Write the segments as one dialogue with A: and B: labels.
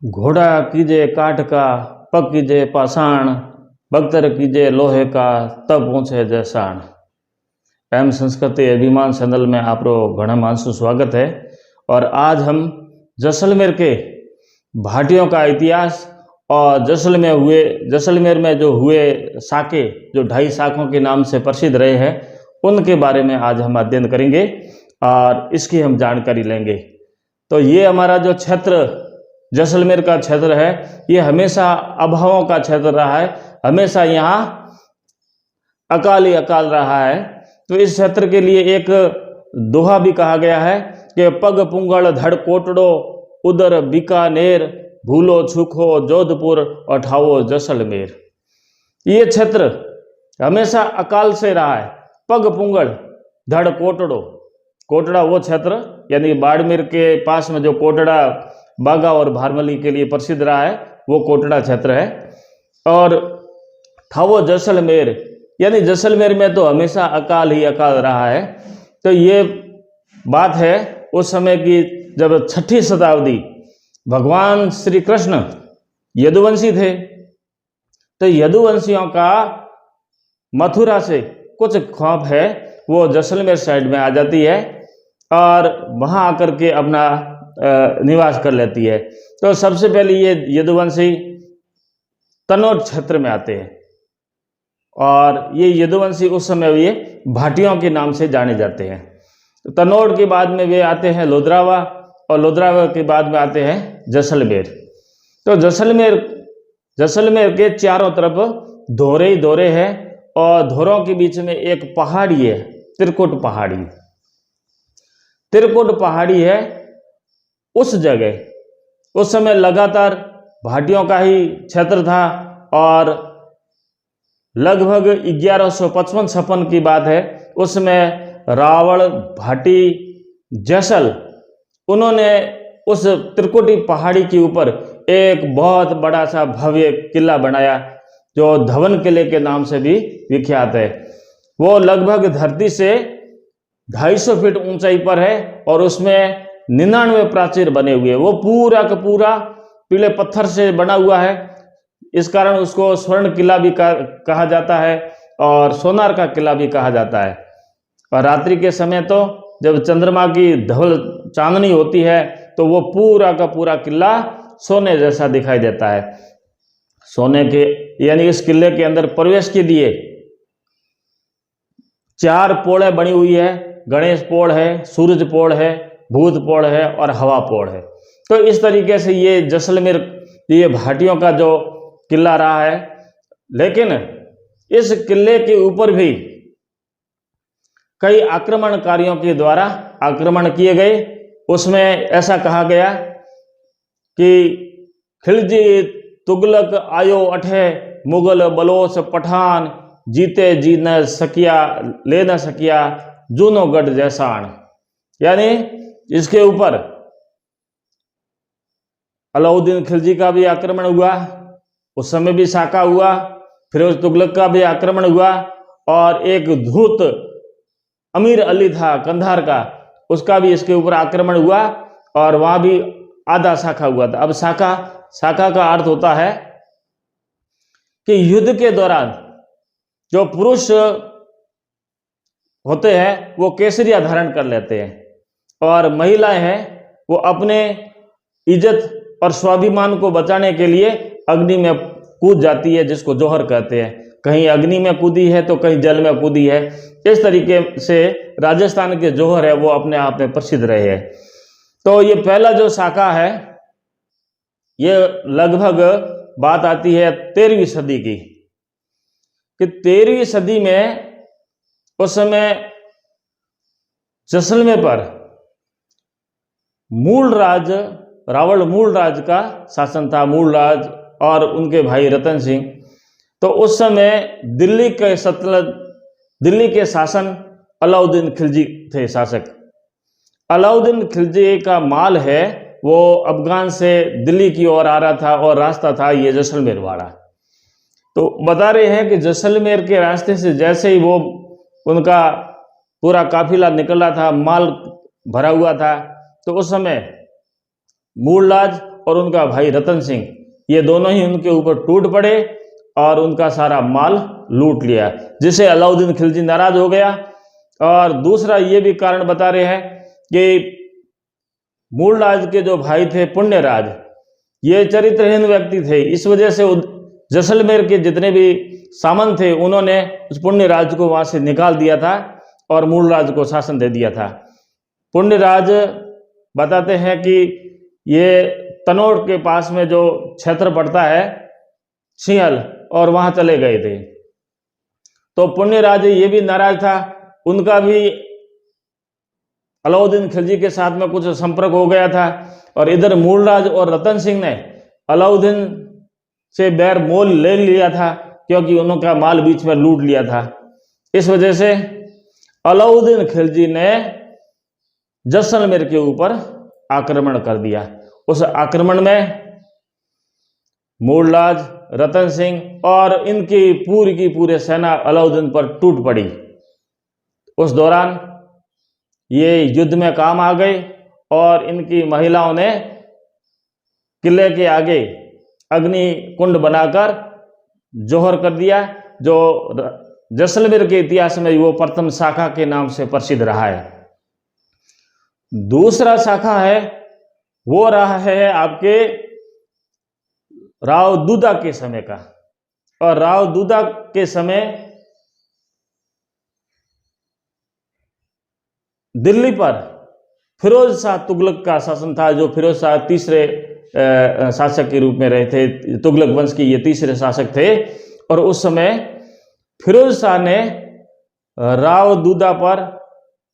A: घोड़ा कीजे काठ का, पग कीजे पाषाण, बख्तर कीजे लोहे का, तब पहुँचे जैसाण। एम संस्कृति अभिमान चैनल में आपरो घना मानसु स्वागत है। और आज हम जैसलमेर के भाटियों का इतिहास और जैसलमेर में जो हुए साके, जो 2.5 साकों के नाम से प्रसिद्ध रहे हैं, उनके बारे में आज हम अध्ययन करेंगे और इसकी हम जानकारी लेंगे। तो ये हमारा जो क्षेत्र जैसलमेर का क्षेत्र है, ये हमेशा अभावों का क्षेत्र रहा है। हमेशा यहाँ अकाल ही अकाल रहा है। तो इस क्षेत्र के लिए एक दोहा भी कहा गया है कि पग पुंगड़ धड़ कोटड़ो, उधर बीकानेर, भूलो छुखो जोधपुर और ठावो जैसलमेर। ये क्षेत्र हमेशा अकाल से रहा है। पग पुंगड़ धड़ कोटड़ो, कोटड़ा वो क्षेत्र यानी बाड़मेर के पास में जो कोटड़ा बागा और भारमली के लिए प्रसिद्ध रहा है, वो कोटड़ा क्षेत्र है। और ठावो जैसलमेर यानी जैसलमेर में तो हमेशा अकाल ही अकाल रहा है। तो ये बात है उस समय की, जब 6ठी शताब्दी भगवान श्री कृष्ण यदुवंशी थे। तो यदुवंशियों का मथुरा से कुछ खौफ है, वो जैसलमेर साइड में आ जाती है और वहाँ आकर के अपना निवास कर लेती है। तो सबसे पहले ये यदुवंशी तनोट क्षेत्र में आते हैं और ये यदुवंशी उस समय ये भाटियों के नाम से जाने जाते हैं। तो तनोट के बाद में वे आते हैं लोधरावा और लोधरावा के बाद में आते हैं जैसलमेर। तो जैसलमेर के चारों तरफ धोरे ही धोरे हैं और धोरों के बीच में एक पहाड़ी है, त्रिकुट पहाड़ी। त्रिकुट पहाड़ी है उस जगह उस समय लगातार भाटियों का ही क्षेत्र था और लगभग 1155-56 की बात है। उसमें रावण, भाटी, जैसल, उन्होंने उस त्रिकुटी पहाड़ी के ऊपर एक बहुत बड़ा सा भव्य किला बनाया जो धवन किले के नाम से भी विख्यात है। वो लगभग धरती से 250 फीट ऊंचाई पर है और उसमें 99 प्राचीर बने हुए। वो पूरा का पूरा पीले पत्थर से बना हुआ है। इस कारण उसको स्वर्ण किला भी कहा जाता है और सोनार का किला भी कहा जाता है। और रात्रि के समय तो जब चंद्रमा की धवल चांदनी होती है तो वो पूरा का पूरा किला सोने जैसा दिखाई देता है। सोने के यानी इस किले के अंदर प्रवेश के लिए 4 पोड़ें बनी हुई है। गणेश पोड़ है, सूरज पोड़ है, भूत पोड़ है और हवा पोड़ है। तो इस तरीके से ये जैसलमेर, ये भाटियों का जो किला रहा है। लेकिन इस किले के ऊपर भी कई आक्रमणकारियों के द्वारा आक्रमण किए गए। उसमें ऐसा कहा गया कि खिलजी तुगलक आयो अठे, मुगल बलोच पठान, जीते जी न सकिया ले न सकिया, जूनो गढ़ जैसाण। यानी इसके ऊपर अलाउद्दीन खिलजी का भी आक्रमण हुआ, उस समय भी साका हुआ, फिरोज तुगलक का भी आक्रमण हुआ और एक धूत अमीर अली था कंधार का, उसका भी इसके ऊपर आक्रमण हुआ और वहां भी आधा साका हुआ था। अब साका का अर्थ होता है कि युद्ध के दौरान जो पुरुष होते हैं वो केसरिया धारण कर लेते हैं और महिलाएं हैं वो अपने इज्जत और स्वाभिमान को बचाने के लिए अग्नि में कूद जाती है, जिसको जोहर कहते हैं। कहीं अग्नि में कूदी है तो कहीं जल में कूदी है। इस तरीके से राजस्थान के जोहर है वो अपने आप में प्रसिद्ध रहे हैं। तो ये पहला जो साका है, ये लगभग बात आती है 13वीं सदी की, कि 13वीं सदी में उस समय जैसलमेर पर रावण मूलराज का शासन था, मूलराज और उनके भाई रतन सिंह। तो उस समय दिल्ली के शासन अलाउद्दीन खिलजी थे शासक। अलाउद्दीन खिलजी का माल है वो अफगान से दिल्ली की ओर आ रहा था और रास्ता था ये जैसलमेर वाला। तो बता रहे हैं कि जैसलमेर के रास्ते से जैसे ही वो उनका पूरा काफिला निकला था, माल भरा हुआ था, तो उस समय मूलराज और उनका भाई रतन सिंह, ये दोनों ही उनके ऊपर टूट पड़े और उनका सारा माल लूट लिया, जिससे अलाउद्दीन खिलजी नाराज हो गया। और दूसरा ये भी कारण बता रहे हैं कि मूलराज के जो भाई थे पुण्यराज, ये चरित्रहीन व्यक्ति थे, इस वजह से जैसलमेर के जितने भी सामंत थे उन्होंने उस पुण्यराज को वहां से निकाल दिया था और मूलराज को शासन दे दिया था। पुण्यराज बताते हैं कि ये तनोड़ के पास में जो क्षेत्र पड़ता है सिंहल, और वहां चले गए थे। तो पुण्यराज ये भी नाराज था, उनका भी अलाउद्दीन खिलजी के साथ में कुछ संपर्क हो गया था, और इधर मूलराज और रतन सिंह ने अलाउद्दीन से बैर मोल ले लिया था, क्योंकि उनका माल बीच में लूट लिया था। इस वजह से अलाउद्दीन खिलजी ने जैसलमेर के ऊपर आक्रमण कर दिया। उस आक्रमण में मूलराज, रतन सिंह और इनकी पूरी की पूरी सेना अलाउद्दीन पर टूट पड़ी। उस दौरान ये युद्ध में काम आ गए और इनकी महिलाओं ने किले के आगे अग्नि कुंड बनाकर जोहर कर दिया, जो जैसलमेर के इतिहास में वो प्रथम शाखा के नाम से प्रसिद्ध रहा है। दूसरा शाखा है वो रहा है आपके राव दूदा के समय का, और राव दूदा के समय दिल्ली पर फिरोज शाह तुगलक का शासन था, जो फिरोज शाह तीसरे शासक के रूप में रहे थे। तुगलक वंश के ये तीसरे शासक थे, और उस समय फिरोज शाह ने राव दूदा पर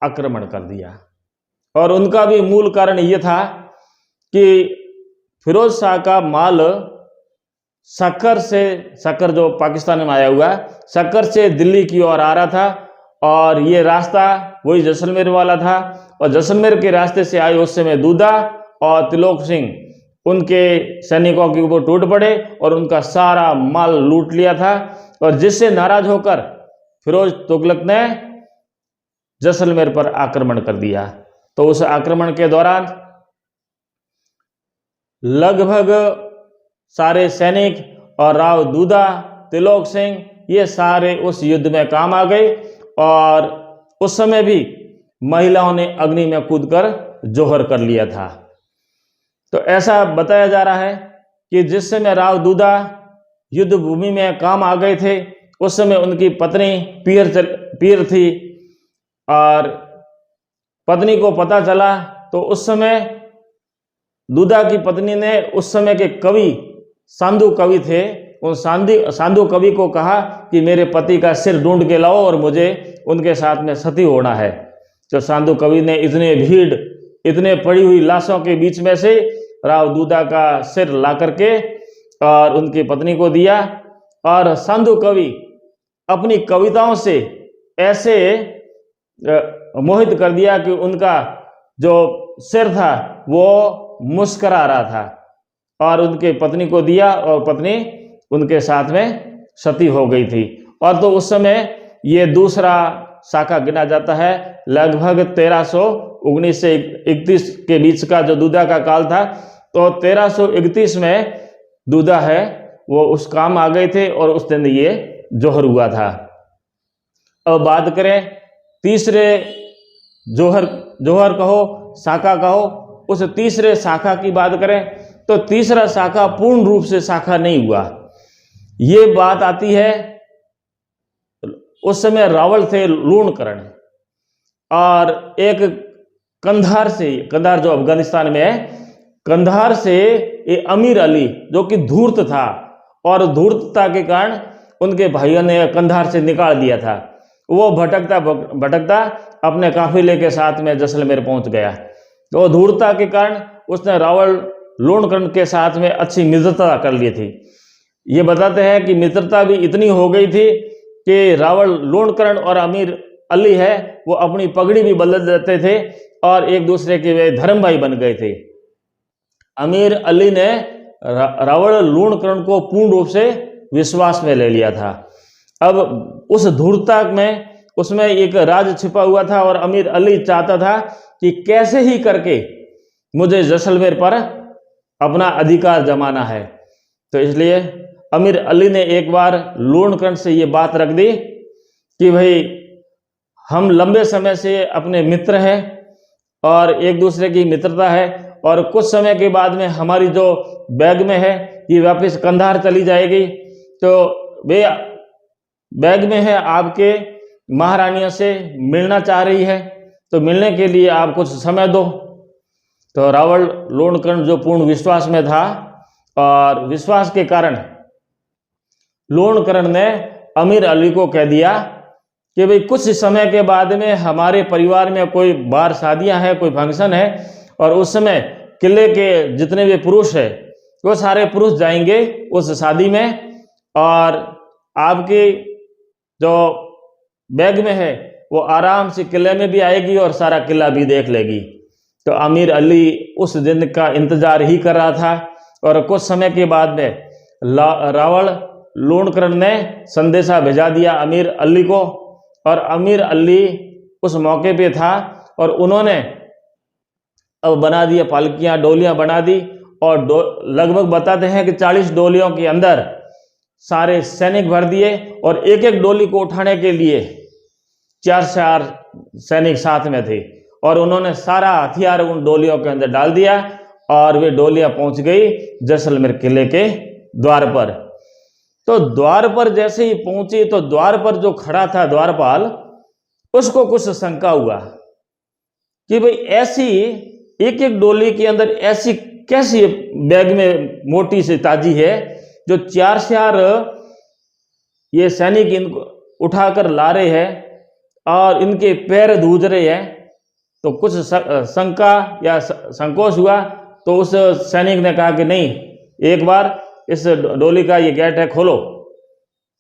A: आक्रमण कर दिया। और उनका भी मूल कारण ये था कि फिरोज शाह का माल सक्कर जो पाकिस्तान में आया हुआ, सक्कर से दिल्ली की ओर आ रहा था, और ये रास्ता वही जैसलमेर वाला था। और जैसलमेर के रास्ते से आए उस समय दूदा और तिलोक सिंह उनके सैनिकों के ऊपर टूट पड़े और उनका सारा माल लूट लिया था, और जिससे नाराज होकर फिरोज तुगलक ने जैसलमेर पर आक्रमण कर दिया। तो उस आक्रमण के दौरान लगभग सारे सैनिक और राव दूदा, तिलोक सिंह, ये सारे उस युद्ध में काम आ गए, और उस समय भी महिलाओं ने अग्नि में कूदकर जोहर कर लिया था। तो ऐसा बताया जा रहा है कि जिस समय राव दूदा युद्ध भूमि में काम आ गए थे, उस समय उनकी पत्नी पीर थी, और पत्नी को पता चला तो उस समय दूदा की पत्नी ने उस समय के कवि सांदू कवि थे, उन सांदू कवि को कहा कि मेरे पति का सिर ढूंढ के लाओ और मुझे उनके साथ में सती होना है। तो सांदू कवि ने इतने पड़ी हुई लाशों के बीच में से राव दूदा का सिर ला करके और उनकी पत्नी को दिया, और सांदू कवि अपनी कविताओं से ऐसे मोहित कर दिया कि उनका जो सिर था वो मुस्करा रहा था, और उनके पत्नी को दिया, और पत्नी उनके साथ में सती हो गई थी। और तो उस समय ये दूसरा शाखा गिना जाता है। लगभग 1319 से 31 के बीच का जो दूदा का काल था, तो 1331 में दूदा है वो उस काम आ गए थे, और उस दिन ये जोहर हुआ था। अब बात करें तीसरे जोहर कहो, शाखा कहो, उस तीसरे शाखा की बात करें तो तीसरा शाखा पूर्ण रूप से शाखा नहीं हुआ। ये बात आती है, उस समय रावल थे लूणकरण, और एक कंधार जो अफगानिस्तान में है, कंधार से ये अमीर अली जो कि धूर्त था, और धूर्तता के कारण उनके भाइयों ने कंधार से निकाल दिया था। वो भटकता अपने काफिले के साथ में जैसलमेर पहुंच गया। तो धूर्तता के कारण उसने रावल लूणकरण के साथ में अच्छी मित्रता कर ली थी। ये बताते हैं कि मित्रता भी इतनी हो गई थी कि रावल लूणकरण और अमीर अली है वो अपनी पगड़ी भी बदल देते थे, और एक दूसरे के वे धर्म भाई बन गए थे। अमीर अली ने रावल लूणकरण को पूर्ण रूप से विश्वास में ले लिया था। अब उस धूर्तता में उसमें एक राज छिपा हुआ था, और अमीर अली चाहता था कि कैसे ही करके मुझे जैसलमेर पर अपना अधिकार जमाना है। तो इसलिए अमीर अली ने एक बार लूणकरण से ये बात रख दी कि भाई हम लंबे समय से अपने मित्र हैं और एक दूसरे की मित्रता है, और कुछ समय के बाद में हमारी जो बैग में है ये वापस कंधार चली जाएगी, तो वे बैग में है आपके महारानियों से मिलना चाह रही है, तो मिलने के लिए आप कुछ समय दो। तो रावण लूणकरण जो पूर्ण विश्वास में था, और विश्वास के कारण लूणकरण ने अमीर अली को कह दिया कि भाई कुछ समय के बाद में हमारे परिवार में कोई बाहर शादियां हैं, कोई फंक्शन है, और उस समय किले के जितने भी पुरुष है वो सारे पुरुष जाएंगे उस शादी में, और आपकी जो बैग में है वो आराम से किले में भी आएगी और सारा किला भी देख लेगी। तो अमीर अली उस दिन का इंतजार ही कर रहा था, और कुछ समय के बाद में रावण लूणकरण ने संदेशा भेजा दिया अमीर अली को, और अमीर अली उस मौके पे था, और उन्होंने अब बना दिया पालकियां, डोलियां बना दी, और लगभग बताते हैं कि 40 डोलियों के अंदर सारे सैनिक भर दिए, और एक एक डोली को उठाने के लिए 4 सैनिक साथ में थे, और उन्होंने सारा हथियार उन डोलियों के अंदर डाल दिया, और वे डोलियां पहुंच गई जैसलमेर किले के द्वार पर। तो द्वार पर जैसे ही पहुंची तो द्वार पर जो खड़ा था द्वारपाल, उसको कुछ शंका हुआ कि भाई ऐसी एक एक डोली के अंदर ऐसी कैसी बैग में मोटी सी ताजी है जो 4 ये सैनिक इनको उठाकर ला रहे हैं और इनके पैर धूज रहे हैं। तो कुछ शंका या संकोच हुआ, तो उस सैनिक ने कहा कि नहीं, एक बार इस डोली का ये गेट है, खोलो।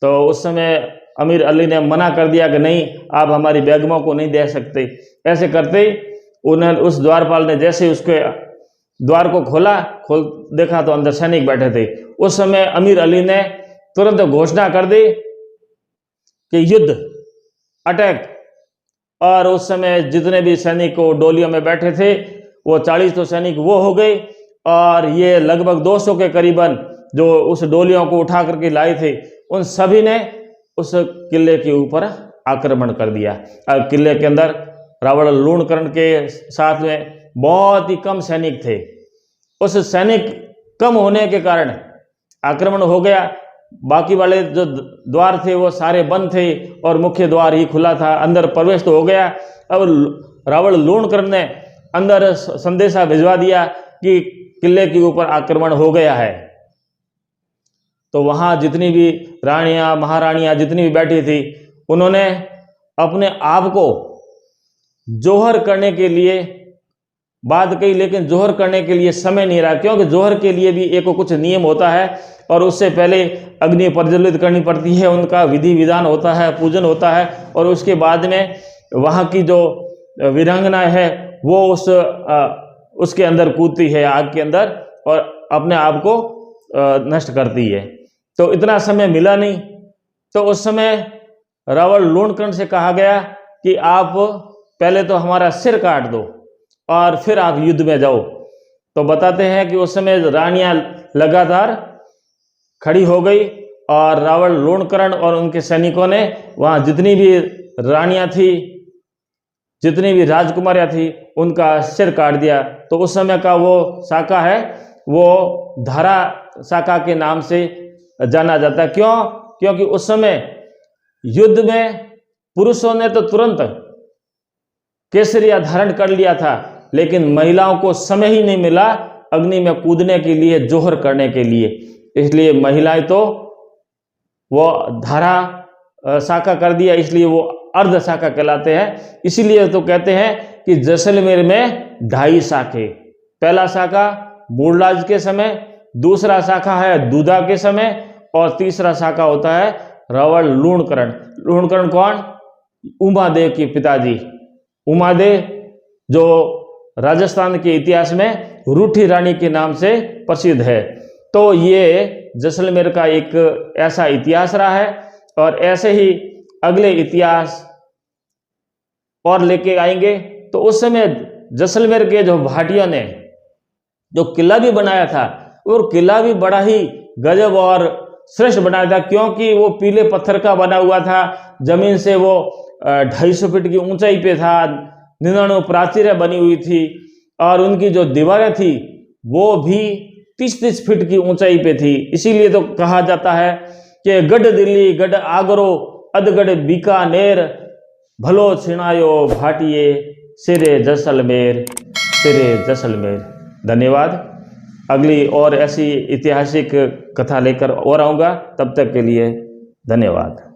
A: तो उस समय अमीर अली ने मना कर दिया कि नहीं, आप हमारी बेगमों को नहीं दे सकते। ऐसे करते ही उन्हें उस द्वारपाल ने जैसे उसके द्वार को खोल देखा तो अंदर सैनिक बैठे थे। उस समय अमीर अली ने तुरंत घोषणा कर दी कि युद्ध, अटैक। और उस समय जितने भी सैनिक को डोलियों में बैठे थे वो 40 तो सैनिक वो हो गए, और ये लगभग 200 के करीबन जो उस डोलियों को उठा करके लाए थे, उन सभी ने उस किले के ऊपर आक्रमण कर दिया। और किले के अंदर रावण लूणकरण के साथ में बहुत ही कम सैनिक थे। उस सैनिक कम होने के कारण आक्रमण हो गया। बाकी वाले जो द्वार थे वो सारे बंद थे और मुख्य द्वार ही खुला था, अंदर प्रवेश तो हो गया। अब रावण लूणकरण ने अंदर संदेशा भिजवा दिया कि किले के ऊपर आक्रमण हो गया है। तो वहां जितनी भी रानियां, महारानियां जितनी भी बैठी थी, उन्होंने अपने आप को जोहर करने के लिए बात कही, लेकिन जोहर करने के लिए समय नहीं रहा, क्योंकि जोहर के लिए भी एक कुछ नियम होता है और उससे पहले अग्नि प्रज्वलित करनी पड़ती है, उनका विधि विधान होता है, पूजन होता है, और उसके बाद में वहाँ की जो वीरांगना है वो उसके अंदर कूदती है आग के अंदर और अपने आप को नष्ट करती है। तो इतना समय मिला नहीं। तो उस समय रावण लूणकरण से कहा गया कि आप पहले तो हमारा सिर काट दो और फिर आप युद्ध में जाओ। तो बताते हैं कि उस समय रानियां लगातार खड़ी हो गई और रावण लूणकरण और उनके सैनिकों ने वहां जितनी भी रानियां थी, जितनी भी राजकुमारियां थी, उनका सिर काट दिया। तो उस समय का वो शाखा है, वो धारा शाखा के नाम से जाना जाता है। क्यों? क्योंकि उस समय युद्ध में पुरुषों ने तो तुरंत केसरिया धारण कर लिया था, लेकिन महिलाओं को समय ही नहीं मिला अग्नि में कूदने के लिए, जोहर करने के लिए। इसलिए महिलाएं तो वो धारा शाखा कर दिया, इसलिए वो अर्ध शाखा कहलाते हैं। इसीलिए तो कहते हैं कि जैसलमेर में 2.5 शाखे। पहला शाखा मूलराज के समय, दूसरा शाखा है दूधा के समय, और तीसरा शाखा होता है रावण लूणकरण। लूणकरण कौन? उमादेव के पिताजी। उमादेव जो राजस्थान के इतिहास में रूठी रानी के नाम से प्रसिद्ध है। तो ये जैसलमेर का एक ऐसा इतिहास रहा है, और ऐसे ही अगले इतिहास और लेके आएंगे। तो उस समय जैसलमेर के जो भाटियों ने जो किला भी बनाया था, और किला भी बड़ा ही गजब और श्रेष्ठ बनाया था, क्योंकि वो पीले पत्थर का बना हुआ था। जमीन से वो 250 फीट की ऊंचाई पे था। 99 प्राचीरें बनी हुई थी, और उनकी जो दीवारें थी वो भी 30-30 फीट की ऊंचाई पे थी। इसीलिए तो कहा जाता है कि गढ़ दिल्ली, गढ़ आगरो, अधगढ़ बीकानेर, भलो छिणायो भाटिए, सिरे जैसलमेर, सिरे जैसलमेर। धन्यवाद। अगली और ऐसी ऐतिहासिक कथा लेकर और आऊँगा, तब तक के लिए धन्यवाद।